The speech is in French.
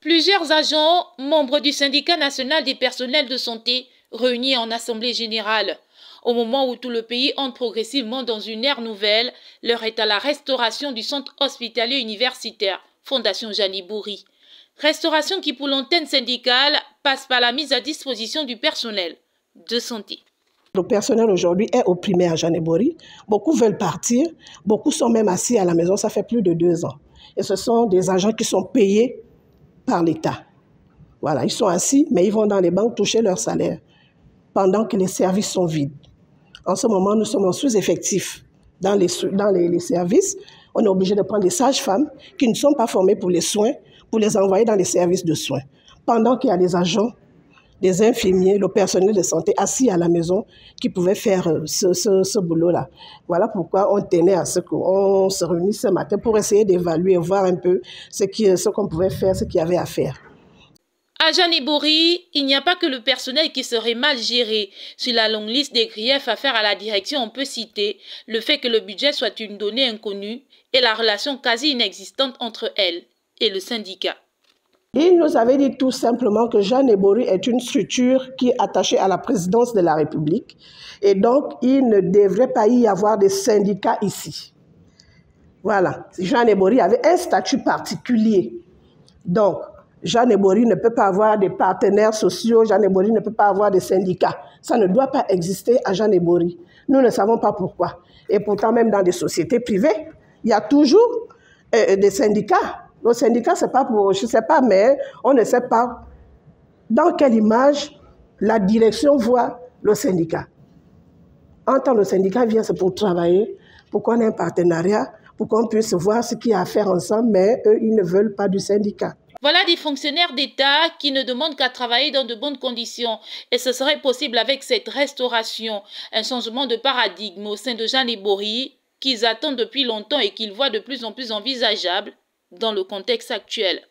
Plusieurs agents, membres du syndicat national des personnels de santé, réunis en assemblée générale. Au moment où tout le pays entre progressivement dans une ère nouvelle, l'heure est à la restauration du centre hospitalier universitaire, Fondation Jani-Bouri. Restauration qui, pour l'antenne syndicale, passe par la mise à disposition du personnel de santé. Le personnel aujourd'hui est opprimé à Jani-Bouri. Beaucoup veulent partir, beaucoup sont même assis à la maison, ça fait plus de 2 ans. Et ce sont des agents qui sont payés par l'État. Voilà, ils sont assis, mais ils vont dans les banques toucher leur salaire pendant que les services sont vides. En ce moment, nous sommes en sous-effectif dans les services. On est obligé de prendre des sages-femmes qui ne sont pas formées pour les soins, pour les envoyer dans les services de soins. Pendant qu'il y a des agents, des infirmiers, le personnel de santé assis à la maison qui pouvaient faire ce boulot-là. Voilà pourquoi on tenait à ce qu'on se réunisse ce matin pour essayer d'évaluer, voir un peu ce qu'on pouvait faire, ce qu'il y avait à faire. À Jani-Bouri, il n'y a pas que le personnel qui serait mal géré. Sur la longue liste des griefs à faire à la direction, on peut citer le fait que le budget soit une donnée inconnue et la relation quasi inexistante entre elle et le syndicat. Il nous avait dit tout simplement que Jani-Bouri est une structure qui est attachée à la présidence de la République et donc il ne devrait pas y avoir de syndicats ici. Voilà, Jani-Bouri avait un statut particulier. Donc, Jani-Bouri ne peut pas avoir des partenaires sociaux, Jani-Bouri ne peut pas avoir des syndicats. Ça ne doit pas exister à Jani-Bouri. Nous ne savons pas pourquoi. Et pourtant, même dans des sociétés privées, il y a toujours des syndicats. Le syndicat, c'est pas pour, je ne sais pas, mais on ne sait pas dans quelle image la direction voit le syndicat. En tant que le syndicat vient, c'est pour travailler, pour qu'on ait un partenariat, pour qu'on puisse voir ce qu'il y a à faire ensemble, mais eux, ils ne veulent pas du syndicat. Voilà des fonctionnaires d'État qui ne demandent qu'à travailler dans de bonnes conditions. Et ce serait possible avec cette restauration, un changement de paradigme au sein de Jani-Bouri qu'ils attendent depuis longtemps et qu'ils voient de plus en plus envisageable dans le contexte actuel.